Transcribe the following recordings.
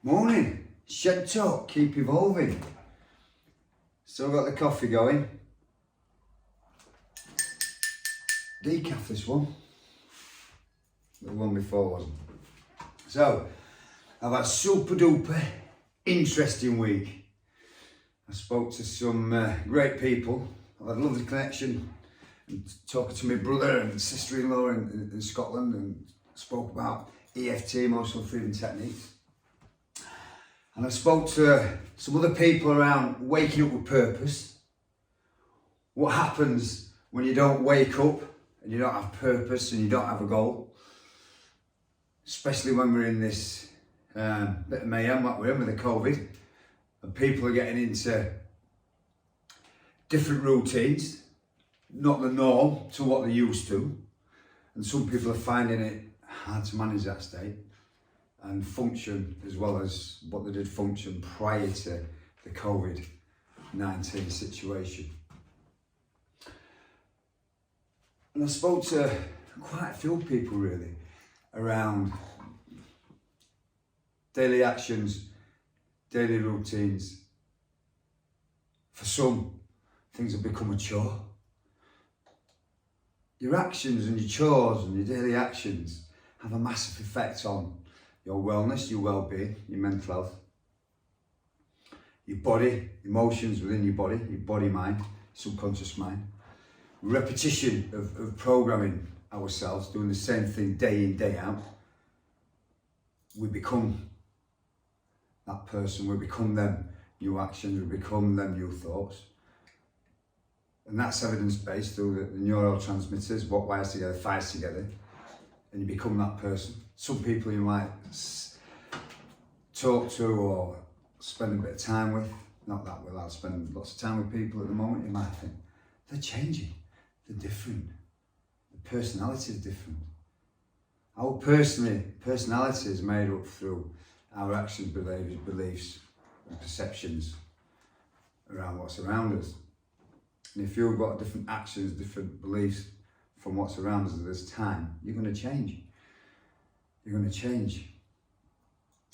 Morning, Shed Talk, keep evolving. Still got the coffee going. Decaf this one. The one before wasn't. So, I've had a super duper interesting week. I spoke to some great people. I've had a lovely connection. And talking to my brother and sister-in-law in Scotland, and spoke about EFT, emotional freedom techniques. And I spoke to some other people around waking up with purpose. What happens when you don't wake up and you don't have purpose and you don't have a goal? Especially when we're in this bit of mayhem like we're in with the COVID, and people are getting into different routines, not the norm to what they're used to. And some people are finding it hard to manage that state and function as well as what they did function prior to the COVID-19 situation. And I spoke to quite a few people really around daily actions, daily routines. For some, things have become a chore. Your actions and your chores and your daily actions have a massive effect on your wellness, your well-being, your mental health, your body, emotions within your body, mind, subconscious mind. Repetition of programming ourselves, doing the same thing day in, day out. We become that person, we become them new actions, we become them new thoughts. And that's evidence-based through the neurotransmitters, what wires together, fires together, and you become that person. Some people you might talk to or spend a bit of time with, not that we're allowed to spend lots of time with people at the moment, you might think, they're changing, they're different, the personality is different. Our personality is made up through our actions, behaviours, beliefs and perceptions around what's around us. And if you've got different actions, different beliefs from what's around us at this time, you're going to change. You're going to change.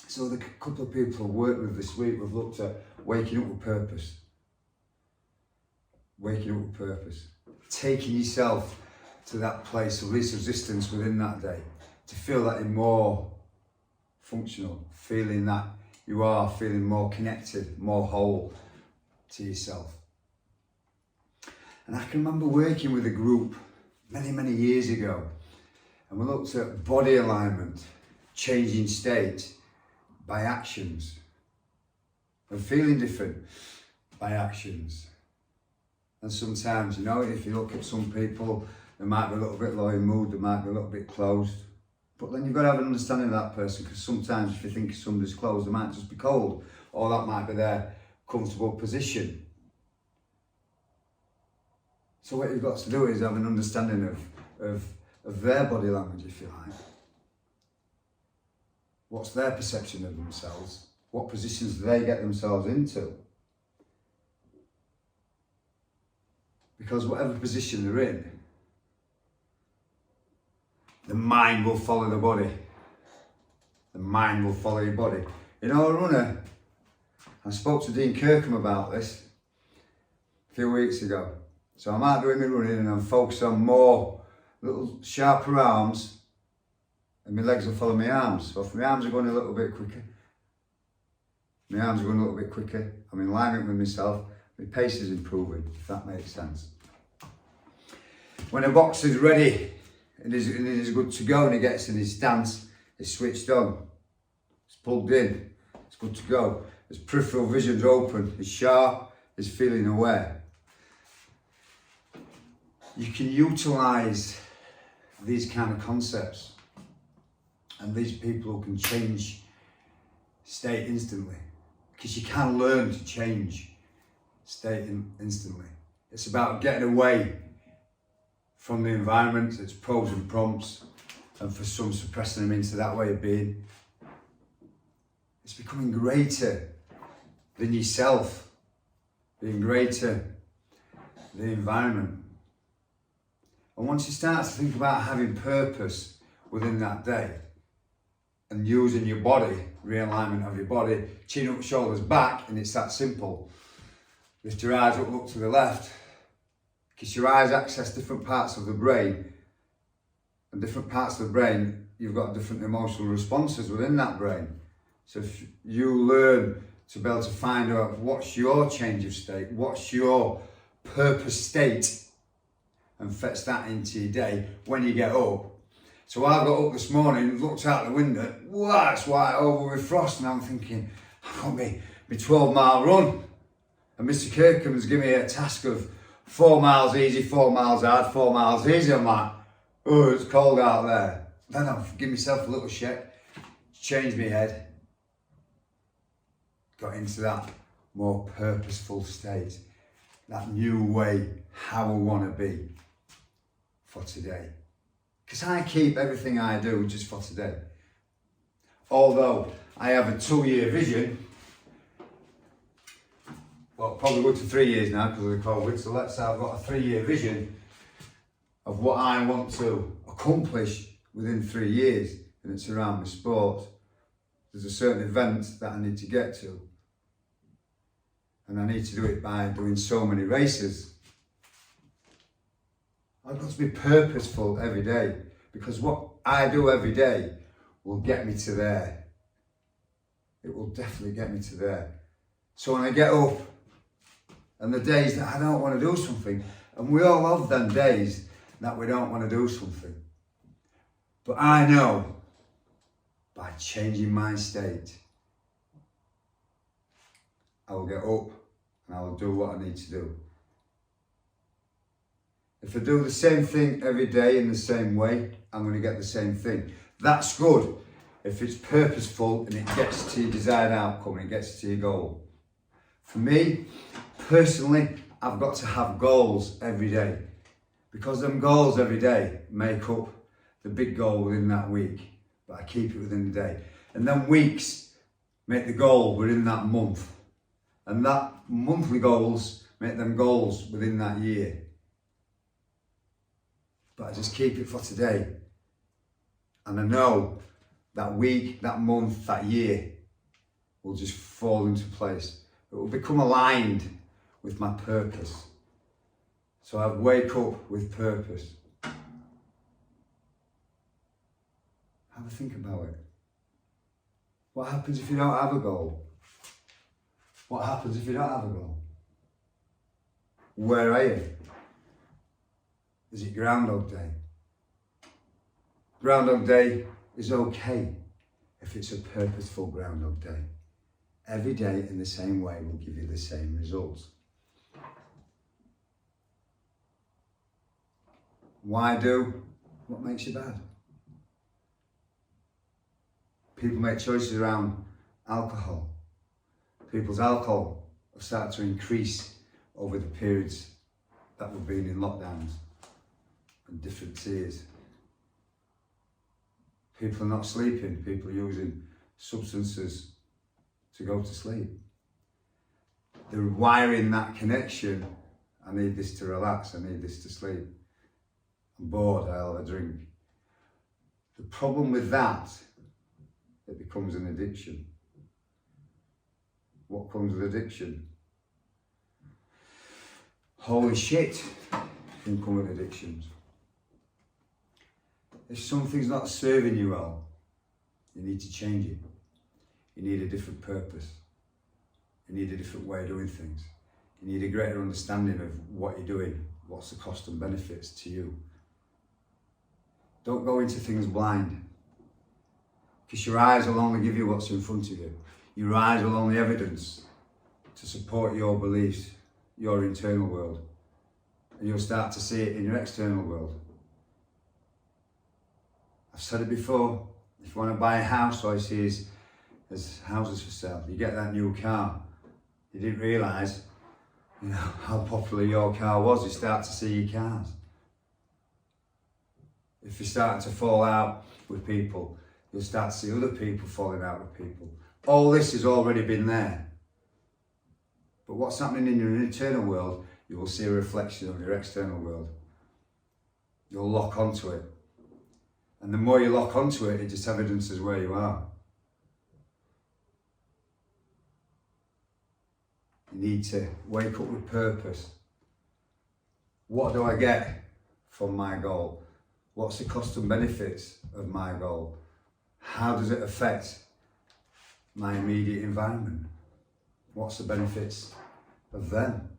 So the couple of people I've worked with this week, we've looked at waking up with purpose. Waking up with purpose. Taking yourself to that place of least resistance within that day. To feel that you're more functional. Feeling that you are feeling more connected, more whole to yourself. And I can remember working with a group many years ago, and we looked at body alignment, changing state by actions, and feeling different by actions. And sometimes, you know, if you look at some people, they might be a little bit low in mood, they might be a little bit closed. But then you've got to have an understanding of that person, because sometimes if you think somebody's closed, they might just be cold, or that might be their comfortable position. So what you've got to do is have an understanding of their body language, if you like. What's their perception of themselves? What positions do they get themselves into? Because whatever position they're in, the mind will follow the body. The mind will follow your body. You know, a runner, I spoke to Dean Kirkham about this a few weeks ago. So I'm out doing my running and I'm focused on more little sharper arms, and my legs will follow my arms. So if my arms are going a little bit quicker, I'm in alignment with myself, my pace is improving, if that makes sense. When a boxer's ready and he's good to go and he gets in his stance, he's switched on, it's plugged in, it's good to go. His peripheral vision's open, he's sharp, he's feeling aware. You can utilise these kind of concepts and these people who can change state instantly, because you can learn to change state instantly. It's about getting away from the environment, its pros and prompts, and for some suppressing them into that way of being. It's becoming greater than yourself, being greater than the environment. And once you start to think about having purpose within that day and using your body realignment of your body. Chin up, shoulders back, and it's that simple. Lift your eyes up, look to the left. Because your eyes access different parts of the brain. And different parts of the brain, you've got different emotional responses within that brain. So if you learn to be able to find out what's your change of state, what's your purpose state, and fetch that into your day when you get up. So I got up this morning, looked out the window, wow, it's white over with frost, and I'm thinking, I've got my 12-mile run. And Mr. Kirkham's given me a task of 4 miles easy, 4 miles hard, 4 miles easy. I'm like, oh, it's cold out there. Then I'll give myself a little shake, change my head. Got into that more purposeful state, that new way, how I want to be for today. Because I keep everything I do just for today. Although I have a 2-year vision, well, probably go to 3 years now because of the COVID, so let's say I've got a 3-year vision of what I want to accomplish within 3 years, and it's around my sport. There's a certain event that I need to get to, and I need to do it by doing so many races. I've got to be purposeful every day, because what I do every day will get me to there. It will definitely get me to there. So when I get up, and the days that I don't want to do something, and we all have them days that we don't want to do something. But I know, by changing my state, I will get up and I will do what I need to do. If I do the same thing every day in the same way, I'm going to get the same thing. That's good if it's purposeful and it gets to your desired outcome and it gets to your goal. For me, personally, I've got to have goals every day, because them goals every day make up the big goal within that week, but I keep it within the day. And then weeks make the goal within that month. And that monthly goals make them goals within that year. But I just keep it for today. And I know that week, that month, that year will just fall into place. It will become aligned with my purpose. So I wake up with purpose. Have a think about it. What happens if you don't have a goal? What happens if you don't have a goal? Where are you? Is it Groundhog Day? Groundhog Day is okay if it's a purposeful Groundhog Day. Every day in the same way will give you the same results. Why do what makes you bad? People make choices around alcohol. People's alcohol have started to increase over the periods that we've been in lockdowns and different tiers. People are not sleeping, people are using substances to go to sleep. They're wiring that connection. I need this to relax, I need this to sleep. I'm bored, I'll have a drink. The problem with that, it becomes an addiction. What comes with addiction? Holy shit can come with addictions. If something's not serving you well, you need to change it. You need a different purpose. You need a different way of doing things. You need a greater understanding of what you're doing, what's the cost and benefits to you. Don't go into things blind, because your eyes will only give you what's in front of you. Your eyes will only evidence to support your beliefs, your internal world, and you'll start to see it in your external world. I've said it before, if you want to buy a house, all you see is there's houses for sale. You get that new car, you didn't realise how popular your car was. You start to see your cars. If you start to fall out with people, you'll start to see other people falling out with people. All this has already been there. But what's happening in your internal world, you will see a reflection of your external world. You'll lock onto it. And the more you lock onto it, it just evidences where you are. You need to wake up with purpose. What do I get from my goal? What's the cost and benefits of my goal? How does it affect my immediate environment? What's the benefits of them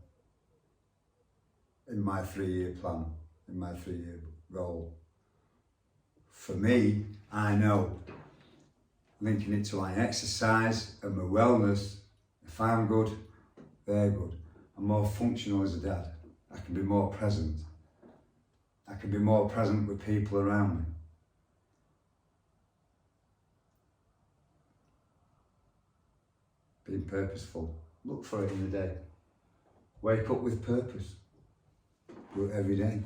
in my 3-year plan, in my 3-year goal? For me, I know, linking it to my exercise and my wellness, if I'm good, they're good. I'm more functional as a dad. I can be more present. I can be more present with people around me. Being purposeful. Look for it in the day. Wake up with purpose. Do it every day.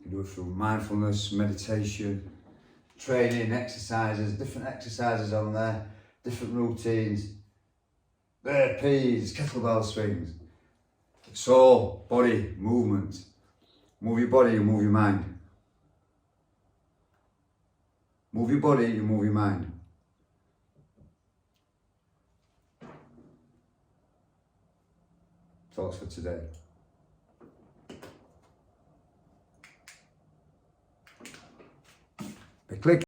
You do it through mindfulness, meditation, training, exercises, different exercises on there, different routines, burpees, kettlebell swings. It's all body movement. Move your body, you move your mind. Move your body, you move your mind. Thoughts for today. Click.